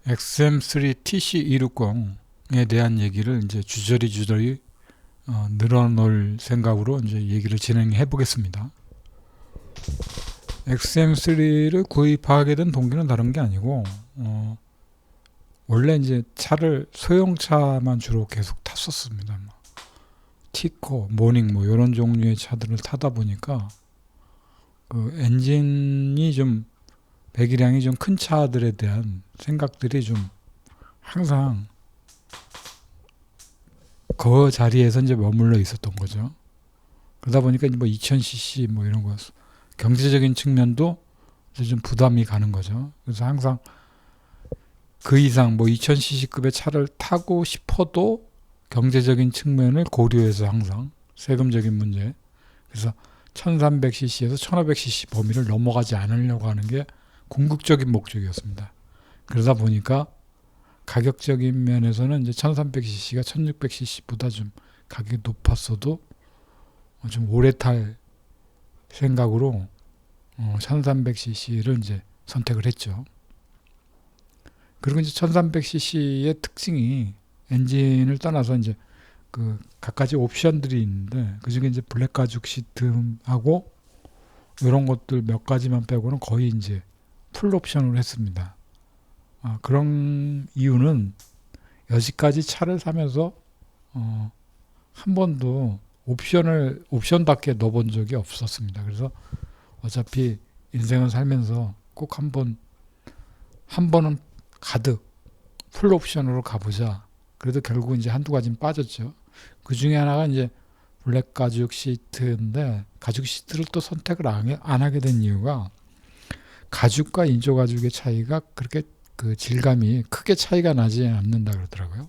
XM3 TC260에 대한 얘기를 이제 주저리 늘어놓을 생각으로 이제 얘기를 진행해 보겠습니다. XM3를 구입하게 된 동기는 다른 게 아니고, 원래 이제 차를 소형차만 주로 계속 탔었습니다. 티코, 모닝 이런 종류의 차들을 타다 보니까 그 엔진이 좀 배기량이 좀 큰 차들에 대한 생각들이 좀 항상 그 자리에서 이제 머물러 있었던 거죠. 그러다 보니까 2000cc 이런 거 경제적인 측면도 이제 좀 부담이 가는 거죠. 그래서 항상 그 이상 2000cc급의 차를 타고 싶어도 경제적인 측면을 고려해서 항상 세금적인 문제, 그래서 1300cc에서 1500cc 범위를 넘어가지 않으려고 하는 게 궁극적인 목적이었습니다. 그러다 보니까 가격적인 면에서는 이제 1300cc가 1600cc보다 좀 가격이 높았어도 좀 오래 탈 생각으로 1300cc를 이제 선택을 했죠. 그리고 이제 1300cc의 특징이 엔진을 떠나서 이제 그 갖가지 옵션들이 있는데, 그 중에 이제 블랙 가죽 시트하고 이런 것들 몇 가지만 빼고는 거의 이제 풀 옵션으로 했습니다. 그런 이유는 여지까지 차를 사면서 한 번도 옵션답게 넣어본 적이 없었습니다. 그래서 어차피 인생을 살면서 꼭 한 번은 가득 풀 옵션으로 가보자. 그래도 결국 이제 한두 가지는 빠졌죠. 그 중에 하나가 이제 블랙 가죽 시트인데, 가죽 시트를 또 선택을 안 하게 된 이유가 가죽과 인조 가죽의 차이가 그렇게 그 질감이 크게 차이가 나지 않는다 그러더라고요.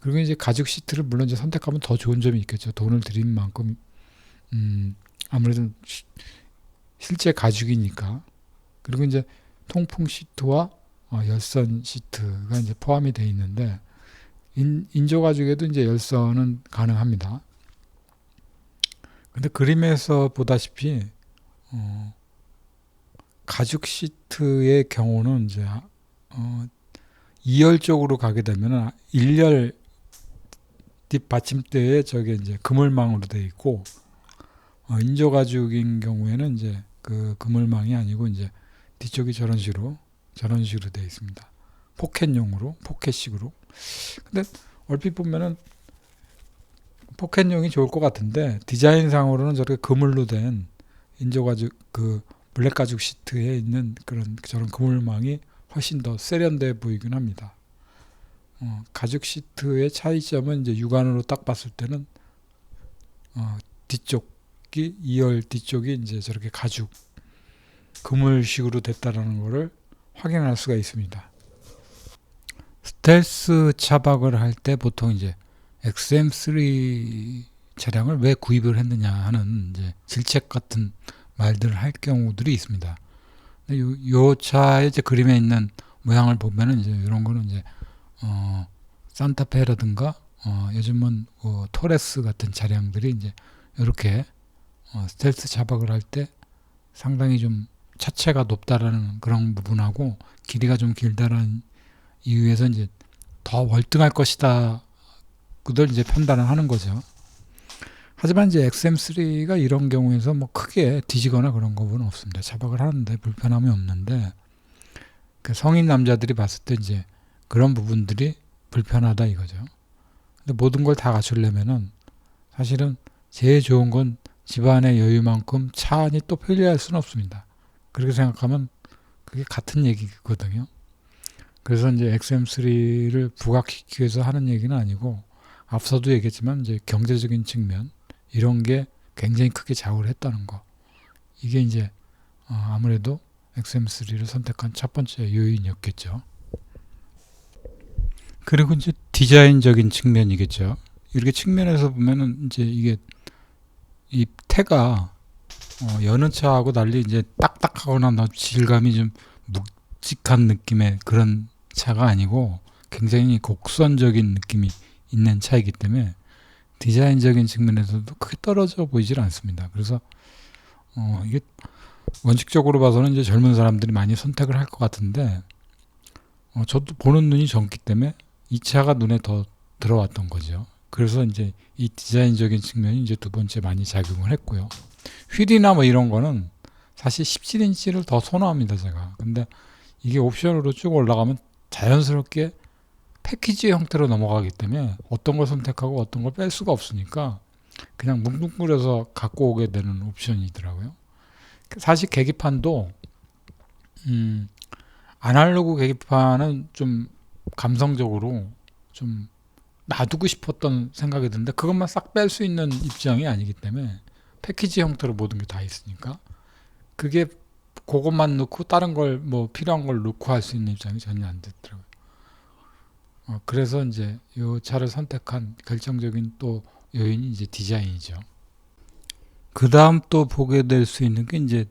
그리고 이제 가죽 시트를 물론 이제 선택하면 더 좋은 점이 있겠죠. 돈을 들인 만큼 아무래도 실제 가죽이니까. 그리고 이제 통풍 시트와 열선 시트가 이제 포함이 되어 있는데, 인조 가죽에도 이제 열선은 가능합니다. 근데 그림에서 보다시피 가죽 시트의 경우는 이제 2열 쪽으로 가게 되면 1열 뒷받침대에 저게 이제 그물망으로 되어 있고, 인조 가죽인 경우에는 이제 그 그물망이 아니고 이제 뒤쪽이 저런 식으로 되어 있습니다. 포켓식으로. 근데 얼핏 보면은 포켓용이 좋을 것 같은데, 디자인상으로는 저렇게 그물로 된 인조 가죽 그 블랙 가죽 시트에 있는 저런 그물망이 훨씬 더 세련돼 보이긴 합니다. 가죽 시트의 차이점은 이제 육안으로 딱 봤을 때는 뒤쪽이 2열 뒤쪽이 이제 저렇게 가죽 그물식으로 됐다라는 것을 확인할 수가 있습니다. 스텔스 차박을 할 때 보통 이제 XM3 차량을 왜 구입을 했느냐 하는 이제 질책 같은 말들을 할 경우들이 있습니다. 요 차의 이제 그림에 있는 모양을 보면은 이제 이런 거는 이제 산타페라든가 요즘은 토레스 같은 차량들이 이제 이렇게 스텔스 차박을 할 때 상당히 좀 차체가 높다라는 그런 부분하고 길이가 좀 길다라는 이유에서 이제 더 월등할 것이다 그들 이제 판단을 하는 거죠. 하지만 이제 XM3가 이런 경우에서 크게 뒤지거나 그런 거는 없습니다. 차박을 하는데 불편함이 없는데, 그 성인 남자들이 봤을 때 이제 그런 부분들이 불편하다 이거죠. 근데 모든 걸 다 갖추려면은 사실은 제일 좋은 건 집안의 여유만큼 차 안이 또 편리할 수는 없습니다. 그렇게 생각하면 그게 같은 얘기거든요. 그래서 이제 XM3를 부각시키기 위해서 하는 얘기는 아니고, 앞서도 얘기했지만 이제 경제적인 측면 이런 게 굉장히 크게 좌우를 했다는 거. 이게 이제 아무래도 XM3를 선택한 첫 번째 요인이었겠죠. 그리고 이제 디자인적인 측면이겠죠. 이렇게 측면에서 보면은 이제 이게 이 태가 여느 차하고 달리 이제 딱딱하거나 질감이 좀 묵직한 느낌의 그런 차가 아니고 굉장히 곡선적인 느낌이 있는 차이기 때문에 디자인적인 측면에서도 크게 떨어져 보이질 않습니다. 그래서 이게 원칙적으로 봐서는 이제 젊은 사람들이 많이 선택을 할 것 같은데, 저도 보는 눈이 젊기 때문에 이 차가 눈에 더 들어왔던 거죠. 그래서 이제 이 디자인적인 측면이 이제 두 번째 많이 작용을 했고요. 휠이나 뭐 이런 거는 사실 17인치를 더 선호합니다, 제가. 근데 이게 옵션으로 쭉 올라가면 자연스럽게 패키지 형태로 넘어가기 때문에 어떤 걸 선택하고 어떤 걸 뺄 수가 없으니까 그냥 뭉뚱그려서 갖고 오게 되는 옵션이더라고요. 사실 계기판도 아날로그 계기판은 좀 감성적으로 좀 놔두고 싶었던 생각이 드는데 그것만 싹 뺄 수 있는 입장이 아니기 때문에 패키지 형태로 모든 게 다 있으니까 그게 그것만 넣고 다른 걸 뭐 필요한 걸 넣고 할 수 있는 입장이 전혀 안 됐더라고요. 그래서 이제 이 차를 선택한 결정적인 또 요인이 이제 디자인이죠. 그 다음 또 보게 될 수 있는 게 이제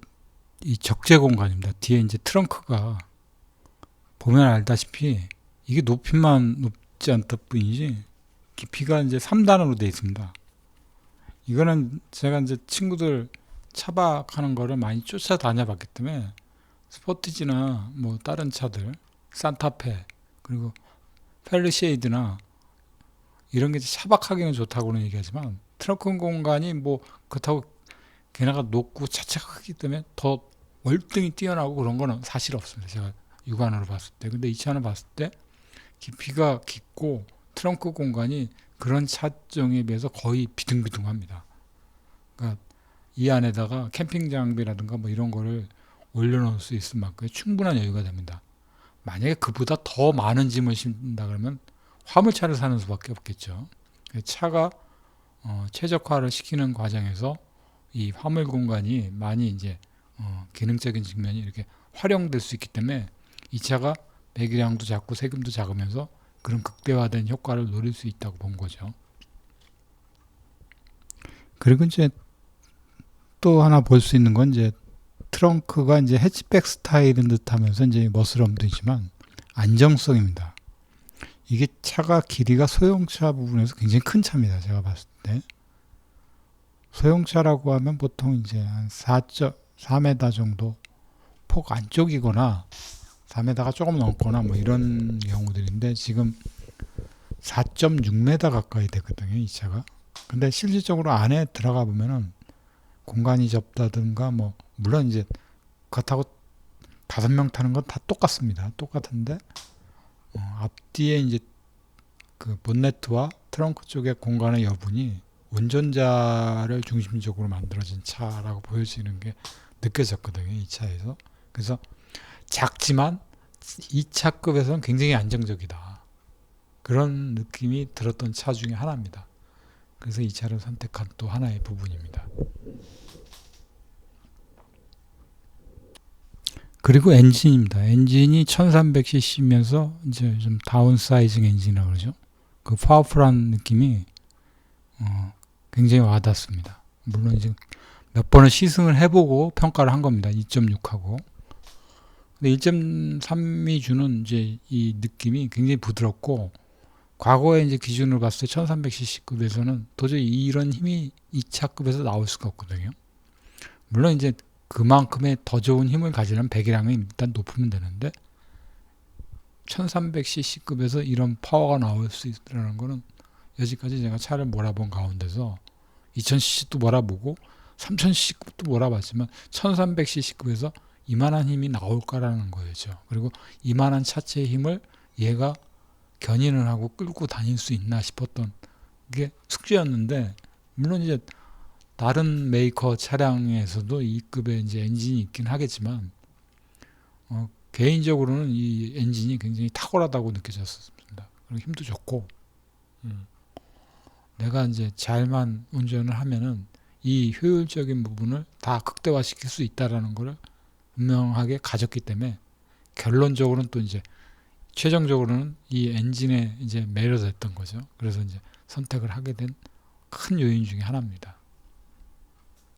이 적재 공간입니다. 뒤에 이제 트렁크가 보면 알다시피 이게 높이만 높지 않다 뿐이지 깊이가 이제 3단으로 되어 있습니다. 이거는 제가 이제 친구들 차박하는 거를 많이 쫓아다녀 봤기 때문에 스포티지나 뭐 다른 차들 산타페 그리고 펠리쉐이드나 이런 게 차박하기는 좋다고는 얘기하지만 트렁크 공간이 뭐 그렇다고 걔네가 높고 차착하기 때문에 더 월등히 뛰어나고 그런 거는 사실 없습니다. 제가 육안으로 봤을 때. 근데 이 차는 봤을 때 깊이가 깊고 트렁크 공간이 그런 차종에 비해서 거의 비등비등합니다. 그러니까 이 안에다가 캠핑 장비라든가 뭐 이런 거를 올려놓을 수 있을 만큼 충분한 여유가 됩니다. 만약에 그보다 더 많은 짐을 싣는다 그러면 화물차를 사는 수밖에 없겠죠. 차가 최적화를 시키는 과정에서 이 화물 공간이 많이 이제 기능적인 측면이 이렇게 활용될 수 있기 때문에 이 차가 배기량도 작고 세금도 작으면서 그런 극대화된 효과를 노릴 수 있다고 본 거죠. 그리고 이제 또 하나 볼 수 있는 건 이제 트렁크가 이제 해치백 스타일인 듯하면서 이제 멋스럼도 있지만 안정성입니다. 이게 차가 길이가 소형차 부분에서 굉장히 큰 차입니다. 제가 봤을 때 소형차라고 하면 보통 이제 한 4m 정도 폭 안쪽이거나 4m가 조금 넘거나 뭐 이런 경우들인데 지금 4.6m 가까이 되거든요, 이 차가. 근데 실질적으로 안에 들어가 보면은 공간이 좁다든가 뭐 물론 이제 그렇다고 5명 타는 건 다 똑같습니다. 똑같은데 앞뒤에 이제 그 본네트와 트렁크 쪽의 공간의 여분이 운전자를 중심적으로 만들어진 차라고 보여지는 게 느껴졌거든요, 이 차에서. 그래서 작지만 이 차급에서는 굉장히 안정적이다. 그런 느낌이 들었던 차 중에 하나입니다. 그래서 이 차를 선택한 또 하나의 부분입니다. 그리고 엔진입니다. 엔진이 1300cc면서 이제 좀 다운사이징 엔진이라고 그러죠. 그 파워풀한 느낌이 굉장히 와닿습니다. 물론 이제 몇 번을 시승을 해보고 평가를 한 겁니다. 2.6하고. 근데 1.3이 주는 이제 이 느낌이 굉장히 부드럽고 과거에 이제 기준으로 봤을 때 1300cc급에서는 도저히 이런 힘이 이 차급에서 나올 수가 없거든요. 물론 이제 그만큼의 더 좋은 힘을 가지려면 배기량이 일단 높으면 되는데 1300cc급에서 이런 파워가 나올 수 있다는 거는 여지까지 제가 차를 몰아본 가운데서 2000cc도 몰아보고 3000cc급도 몰아봤지만 1300cc급에서 이만한 힘이 나올까라는 거죠. 그리고 이만한 차체의 힘을 얘가 견인을 하고 끌고 다닐 수 있나 싶었던 게 숙제였는데 물론 이제 다른 메이커 차량에서도 이 급의 이제 엔진이 있긴 하겠지만 개인적으로는 이 엔진이 굉장히 탁월하다고 느껴졌습니다. 그리고 힘도 좋고 내가 이제 잘만 운전을 하면은 이 효율적인 부분을 다 극대화시킬 수 있다라는 것을 분명하게 가졌기 때문에 결론적으로는 또 이제 최종적으로는 이 엔진에 이제 매료됐던 거죠. 그래서 이제 선택을 하게 된 큰 요인 중에 하나입니다.